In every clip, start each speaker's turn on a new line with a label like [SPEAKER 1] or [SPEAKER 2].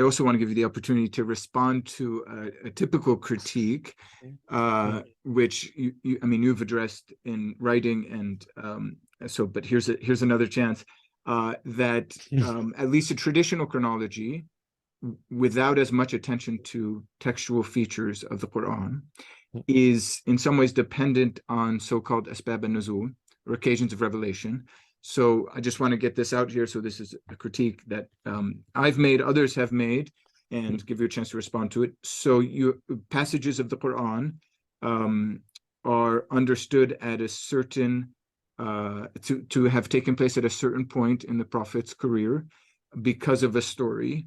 [SPEAKER 1] I also want to give you the opportunity to respond to a typical critique, which I mean, you've addressed in writing, and but here's another chance that at least a traditional chronology, without as much attention to textual features of the Qur'an, is in some ways dependent on so-called asbab an-nuzul, or occasions of revelation. So I just want to get this out here. So this is a critique that I've made, others have made, and give you a chance to respond to it. So passages of the Qur'an are understood at a certain, to have taken place at a certain point in the Prophet's career because of a story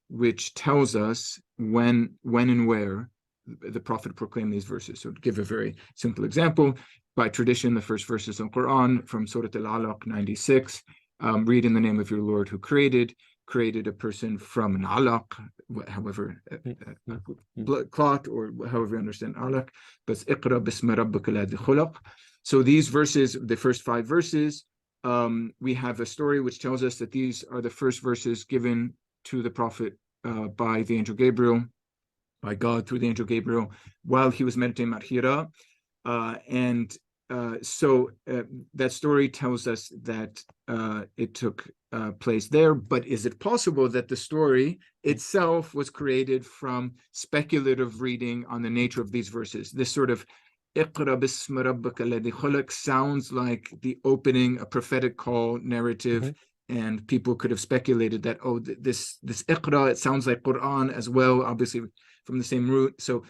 [SPEAKER 1] which tells us when and where the Prophet proclaimed these verses. So to give a very simple example, by tradition, the first verses of the Quran from Surah Al-Alaq 96, read in the name of your Lord who created a person from an alaq, however, blood clot, or however you understand alaq, but iqra bismi rabbika alladhi khulaq. So these verses, the first 5 verses, we have a story which tells us that these are the first verses given to the Prophet by the angel Gabriel, by God through the angel Gabriel, while he was meditating at Hira. So that story tells us that it took place there, but is it possible that the story itself was created from speculative reading on the nature of these verses? This sort of Iqra bismi rabbika alladhi khalaq sounds like the opening, a prophetic call narrative, and people could have speculated that, oh, this Iqra, it sounds like Qur'an as well, obviously from the same root. So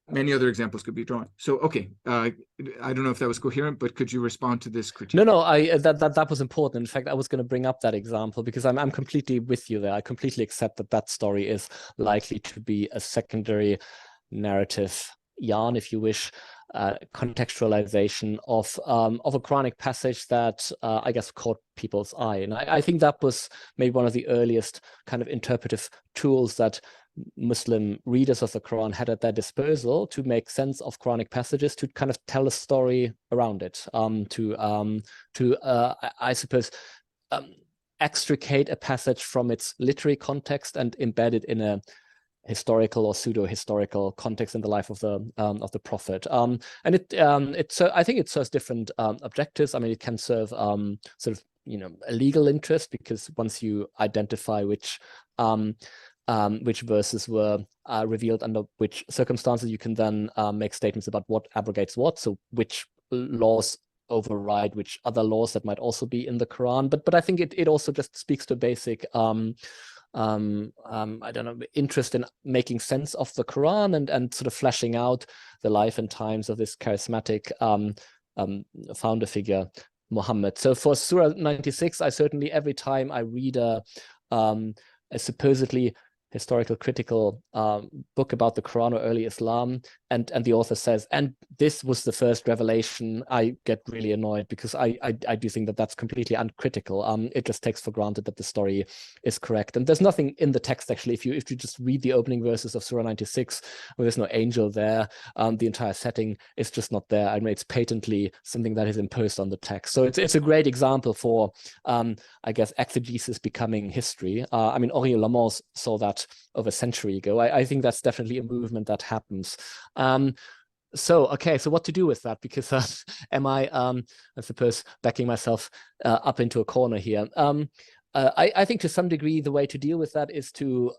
[SPEAKER 1] many other examples could be drawn. So, okay, I don't know if that was coherent, but could you respond to this critique?
[SPEAKER 2] No, that was important. In fact, I was going to bring up that example because I'm completely with you there. I completely accept that story is likely to be a secondary narrative yarn, if you wish, contextualization of a Quranic passage that I guess caught people's eye. And I think that was maybe one of the earliest kind of interpretive tools that Muslim readers of the Quran had at their disposal to make sense of Quranic passages, to kind of tell a story around it, I suppose, extricate a passage from its literary context and embed it in a historical or pseudo-historical context in the life of the Prophet. And I think it serves different objectives. I mean, it can serve sort of, a legal interest, because once you identify which verses were revealed under which circumstances, you can then make statements about what abrogates what, so which laws override which other laws that might also be in the Quran. But I think it also just speaks to basic I don't know, interest in making sense of the Quran and sort of fleshing out the life and times of this charismatic founder figure, Muhammad. So for Surah 96, I certainly, every time I read a supposedly historical critical book about the Quran or early Islam, and the author says, and this was the first revelation, I get really annoyed, because I do think that that's completely uncritical. It just takes for granted that the story is correct, and there's nothing in the text actually. If you just read the opening verses of Surah 96, where there's no angel there, the entire setting is just not there. I mean, it's patently something that is imposed on the text. So it's a great example for I guess exegesis becoming history. I mean, Henri Lamont saw that over a century ago. I think that's definitely a movement that happens. So what to do with that? Because am I suppose, backing myself up into a corner here? I think to some degree the way to deal with that is to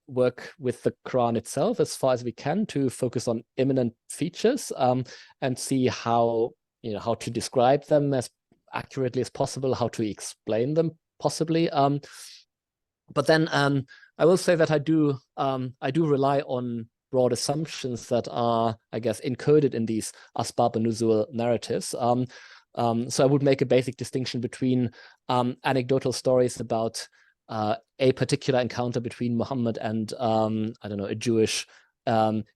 [SPEAKER 2] work with the Quran itself as far as we can, to focus on imminent features and see how to describe them as accurately as possible, how to explain them possibly. But then I will say that I do rely on broad assumptions that are, I guess, encoded in these asbab an-nuzul narratives. So I would make a basic distinction between anecdotal stories about a particular encounter between Muhammad and I don't know, a Jewish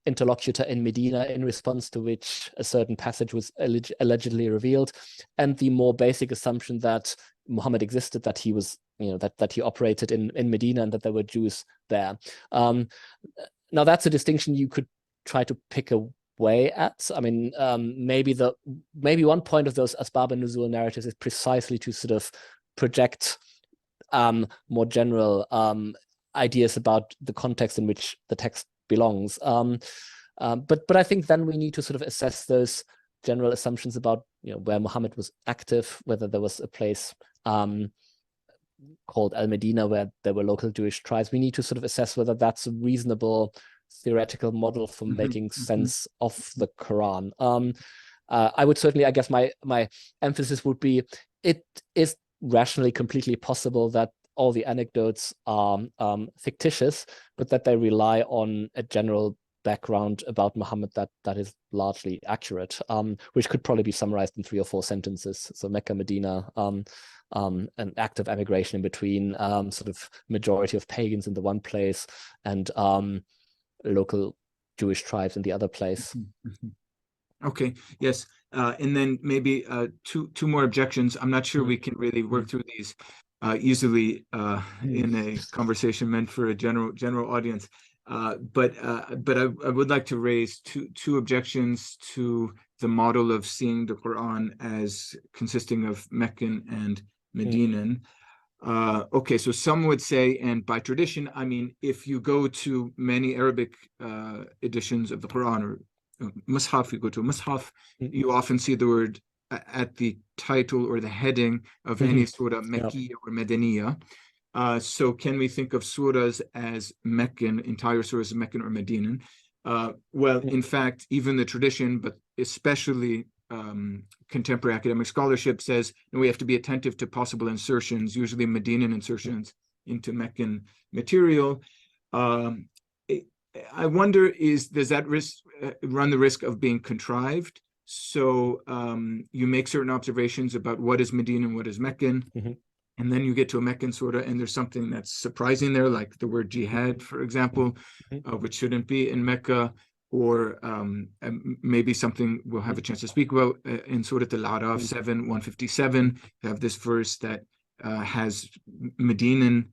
[SPEAKER 2] interlocutor in Medina, in response to which a certain passage was allegedly revealed, and the more basic assumption that Muhammad existed, that he was, that he operated in Medina, and that there were Jews there. Now that's a distinction you could try to pick away at. I mean, maybe one point of those asbab an-nuzul narratives is precisely to sort of project more general ideas about the context in which the text belongs. But I think then we need to sort of assess those general assumptions about, you know, where Muhammad was active, whether there was a place called Al-Medina where there were local Jewish tribes. We need to sort of assess whether that's a reasonable theoretical model for making sense of the Quran. I would certainly, I guess my emphasis would be, it is rationally completely possible that all the anecdotes are fictitious, but that they rely on a general background about Muhammad that is largely accurate, which could probably be summarized in 3 or 4 sentences. So Mecca, Medina, an active emigration in between, sort of majority of pagans in the one place, and local Jewish tribes in the other place.
[SPEAKER 1] Okay, yes. And then maybe two more objections. I'm not sure we can really work through these easily in a conversation meant for a general audience. But I would like to raise two objections to the model of seeing the Quran as consisting of Meccan and Medinan. Okay, so some would say, and by tradition, I mean, if you go to many Arabic editions of the Quran, or Mus'haf, you go to a Mus'haf, you often see the word at the title or the heading of any surah, Mekki or Medaniya. So can we think of surahs as Meccan, entire surahs as Meccan or Medinan? Well, in fact, even the tradition, but especially contemporary academic scholarship, says no, we have to be attentive to possible insertions, usually Medinan insertions into Meccan material. I wonder, does that run the risk of being contrived? So you make certain observations about what is Medinan and what is Meccan, and then you get to a Meccan surah, and there's something that's surprising there, like the word jihad, for example, which shouldn't be in Mecca, or maybe something we'll have a chance to speak about in Surah Al-A'raf 7:157. You have this verse that has Medinan,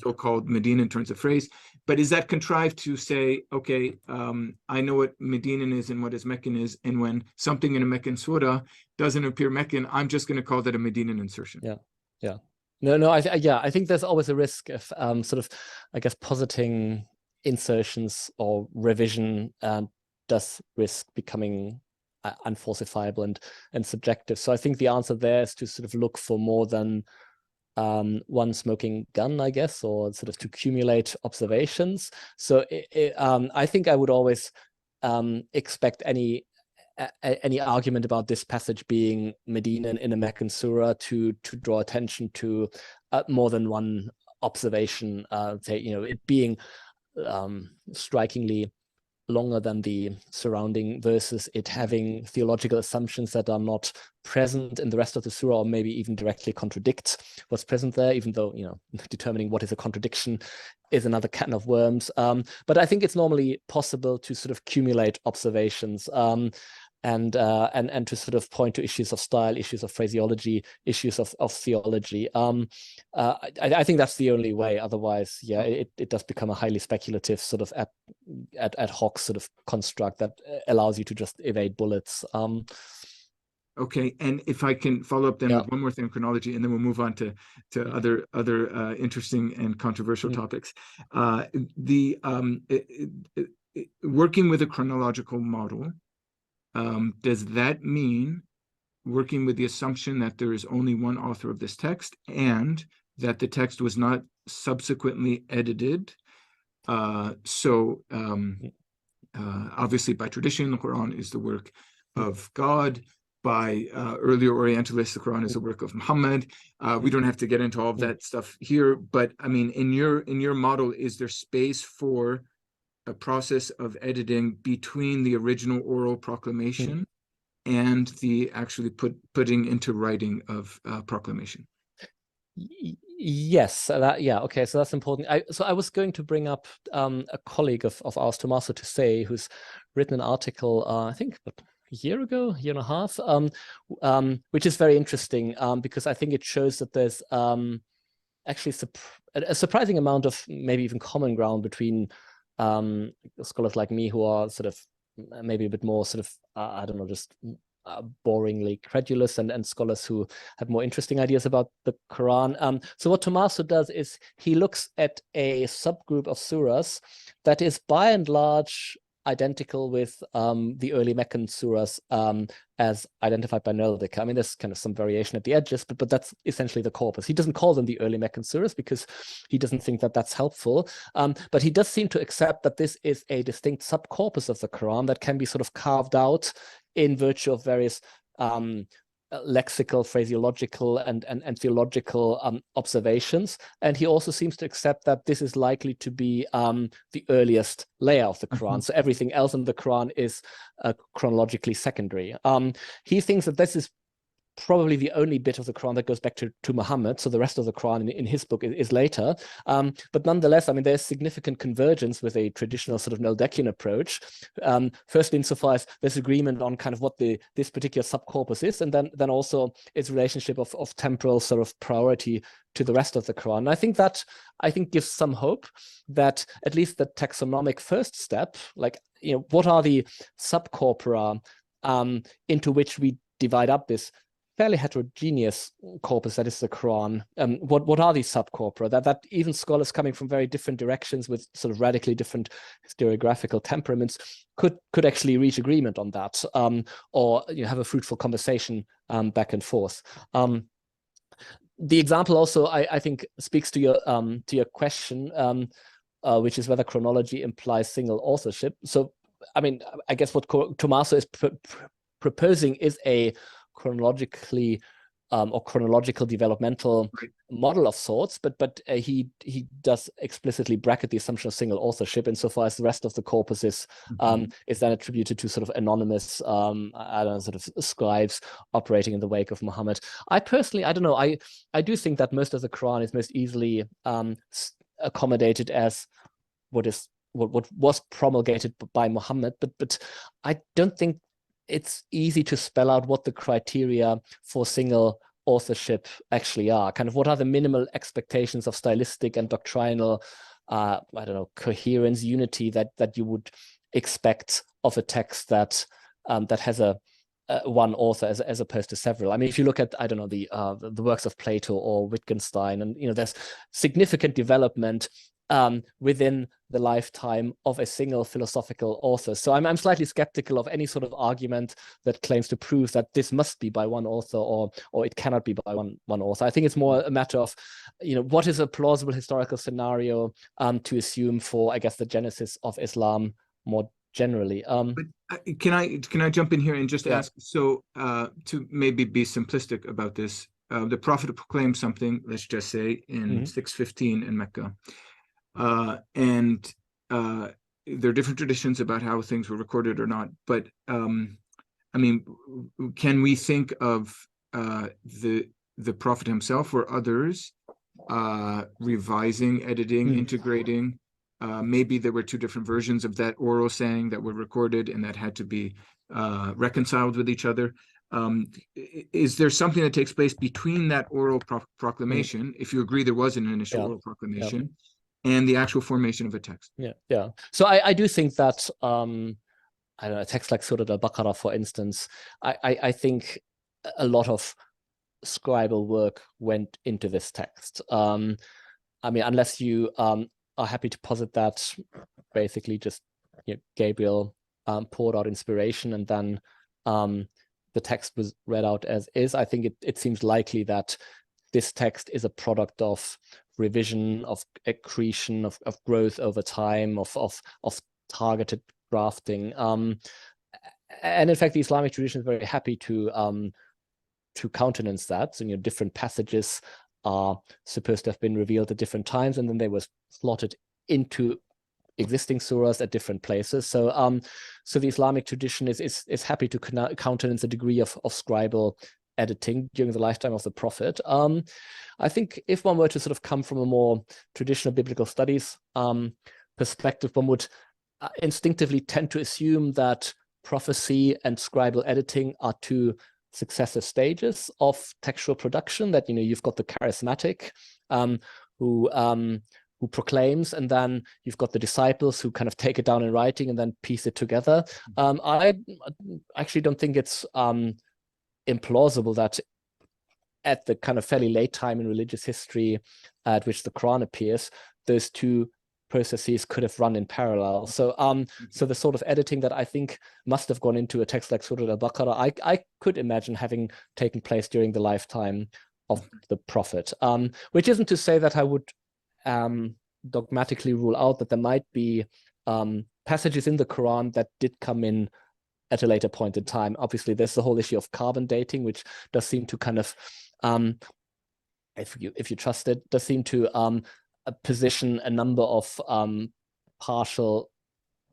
[SPEAKER 1] so-called Medinan turns of phrase. But is that contrived to say, okay, I know what Medinan is and what is Meccan is, and when something in a Meccan surah doesn't appear Meccan, I'm just going to call that a Medinan insertion?
[SPEAKER 2] Yeah. No, I think there's always a risk of sort of, I guess, positing insertions or revision does risk becoming unfalsifiable and subjective. So I think the answer there is to sort of look for more than one smoking gun, I guess, or sort of to accumulate observations. So I think I would always expect any argument about this passage being Medinan in a Meccan surah to draw attention to more than one observation, say, you know, it being strikingly longer than the surrounding verses, it having theological assumptions that are not present in the rest of the surah, or maybe even directly contradict what's present there, even though, you know, determining what is a contradiction is another can of worms. But I think it's normally possible to sort of accumulate observations and to sort of point to issues of style, issues of phraseology, issues of theology. I think that's the only way. Otherwise, yeah, it does become a highly speculative sort of ad hoc sort of construct that allows you to just evade bullets.
[SPEAKER 1] Okay, and if I can follow up then with one more thing on chronology, and then we'll move on to other interesting and controversial topics. Working with a chronological model, does that mean working with the assumption that there is only one author of this text and that the text was not subsequently edited? Obviously, by tradition, the Quran is the work of God. By earlier Orientalists, the Quran is the work of Muhammad. We don't have to get into all of that stuff here, but I mean, in your model, is there space for a process of editing between the original oral proclamation and the actually putting into writing of proclamation?
[SPEAKER 2] Yes, okay, so that's important. I was going to bring up a colleague of ours, Tommaso Tussey, who's written an article, I think a year and a half, which is very interesting because I think it shows that there's actually a surprising amount of maybe even common ground between scholars like me who are sort of maybe a bit more sort of I don't know, just boringly credulous, and scholars who have more interesting ideas about the Quran. So what Tommaso does is he looks at a subgroup of surahs that is by and large identical with the early Meccan surahs as identified by Noldika. I mean, there's kind of some variation at the edges, but that's essentially the corpus. He doesn't call them the early Meccan surahs because he doesn't think that that's helpful. But he does seem to accept that this is a distinct subcorpus of the Quran that can be sort of carved out in virtue of various lexical, phraseological, and theological observations. And he also seems to accept that this is likely to be the earliest layer of the Quran. So everything else in the Quran is chronologically secondary. He thinks that this is probably the only bit of the Quran that goes back to Muhammad. So the rest of the Quran in his book is later. But nonetheless, I mean, there's significant convergence with a traditional sort of Noldekian approach. Firstly, insofar as there's agreement on kind of what this particular subcorpus is, and then also its relationship of temporal sort of priority to the rest of the Quran. And I think gives some hope that at least the taxonomic first step, like, what are the subcorpora into which we divide up this fairly heterogeneous corpus that is the Quran. What are these subcorpora? That even scholars coming from very different directions with sort of radically different historiographical temperaments could actually reach agreement on that, or have a fruitful conversation back and forth. The example also, I think, speaks to your question, which is whether chronology implies single authorship. So, I mean, I guess what Tommaso is proposing is a chronologically or chronological developmental model of sorts, but he does explicitly bracket the assumption of single authorship insofar as the rest of the corpus is then attributed to sort of anonymous I don't know, sort of scribes operating in the wake of Muhammad. I personally, I don't know, I do think that most of the Quran is most easily accommodated as what was promulgated by Muhammad, but I don't think it's easy to spell out what the criteria for single authorship actually are. Kind of what are the minimal expectations of stylistic and doctrinal, I don't know, coherence, unity that you would expect of a text that has a one author as opposed to several. I mean, if you look at, I don't know, the works of Plato or Wittgenstein, and there's significant development within the lifetime of a single philosophical author. So I'm slightly skeptical of any sort of argument that claims to prove that this must be by one author or it cannot be by one author. I think it's more a matter of, what is a plausible historical scenario to assume for, I guess, the genesis of Islam more generally.
[SPEAKER 1] But can I jump in here and just ask, so to maybe be simplistic about this, the Prophet proclaimed something, let's just say, in 615 in Mecca. And there are different traditions about how things were recorded or not. But I mean, can we think of the Prophet himself or others revising, editing, integrating? Maybe there were two different versions of that oral saying that were recorded and that had to be reconciled with each other. Is there something that takes place between that oral proclamation, if you agree there was an initial oral proclamation, and the actual formation of a text?
[SPEAKER 2] Yeah. So I do think that I don't know, a text like Surah Al-Baqarah, for instance, I think a lot of scribal work went into this text. I mean, unless you are happy to posit that basically just Gabriel poured out inspiration and then the text was read out as is, I think it seems likely that this text is a product of revision, of accretion, of growth over time, of targeted drafting. And in fact, the Islamic tradition is very happy to countenance that. So, different passages are supposed to have been revealed at different times, and then they were slotted into existing surahs at different places. So, so the Islamic tradition is happy to countenance a degree of scribal editing during the lifetime of the Prophet. I think if one were to sort of come from a more traditional biblical studies perspective, one would instinctively tend to assume that prophecy and scribal editing are two successive stages of textual production, that you've got the charismatic who who proclaims, and then you've got the disciples who kind of take it down in writing and then piece it together. I actually don't think it's implausible that at the kind of fairly late time in religious history at which the Quran appears, those two processes could have run in parallel. So so the sort of editing that I think must have gone into a text like Surah Al-Baqarah, I could imagine having taken place during the lifetime of the Prophet, which isn't to say that I would dogmatically rule out that there might be passages in the Quran that did come in at a later point in time. Obviously, there's the whole issue of carbon dating, which does seem to kind of, if you trust it, does seem to position a number of partial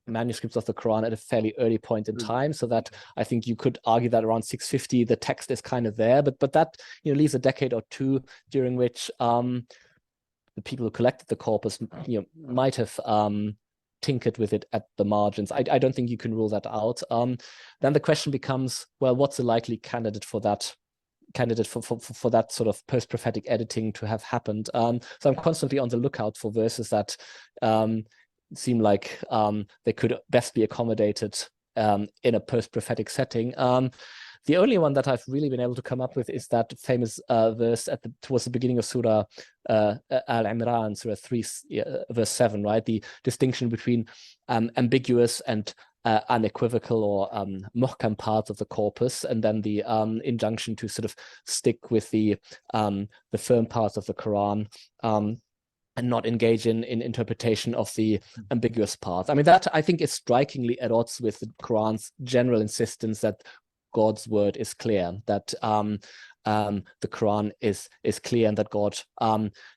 [SPEAKER 2] manuscripts of the Quran at a fairly early point in time, so that I think you could argue that around 650 the text is kind of there, but that leaves a decade or two during which the people who collected the corpus might have tinkered with it at the margins. I don't think you can rule that out. Then the question becomes, well, what's a likely candidate for that sort of post-prophetic editing to have happened? So I'm constantly on the lookout for verses that seem like they could best be accommodated in a post-prophetic setting. The only one that I've really been able to come up with is that famous verse towards the beginning of Surah Al-Imran, Surah 3, verse 7, right? The distinction between ambiguous and unequivocal or muhkam parts of the corpus, and then the injunction to sort of stick with the firm parts of the Quran, and not engage in interpretation of the ambiguous parts. I mean, that I think is strikingly at odds with the Quran's general insistence that God's word is clear, that the Quran is clear, and that God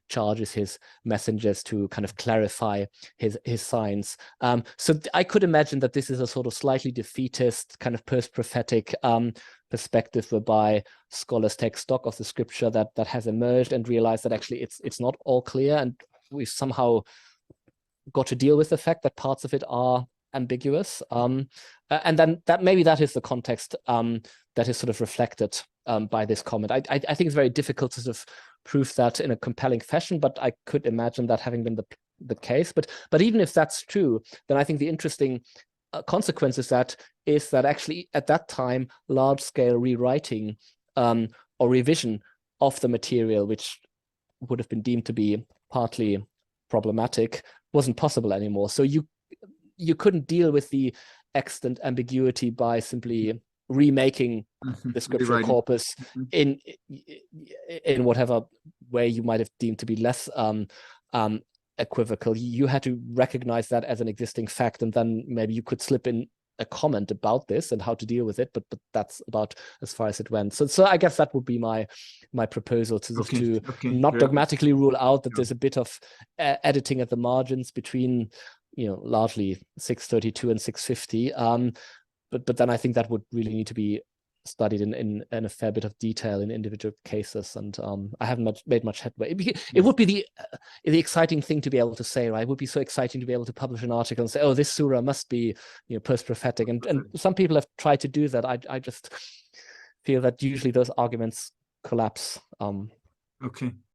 [SPEAKER 2] charges his messengers to kind of clarify his signs. So I could imagine that this is a sort of slightly defeatist kind of post-prophetic perspective, whereby scholars take stock of the scripture that has emerged and realize that actually it's not all clear, and we've somehow got to deal with the fact that parts of it are ambiguous, and then that is the context that is sort of reflected by this comment. I think it's very difficult to sort of prove that in a compelling fashion, but I could imagine that having been the case. But even if that's true, then I think the interesting consequence is that actually at that time, large-scale rewriting or revision of the material, which would have been deemed to be partly problematic, wasn't possible anymore. So you couldn't deal with the extant ambiguity by simply remaking the scriptural corpus in whatever way you might have deemed to be less equivocal. You had to recognize that as an existing fact, and then maybe you could slip in a comment about this and how to deal with it, but that's about as far as it went. So I guess that would be my proposal to not dogmatically rule out that there's a bit of editing at the margins between largely 632 and 650, but then I think that would really need to be studied in a fair bit of detail in individual cases, and I haven't made much headway. It would be the exciting thing to be able to say, right? It would be so exciting to be able to publish an article and say, oh, this surah must be post-prophetic, and some people have tried to do that. I just feel that usually those arguments collapse.
[SPEAKER 1] Okay.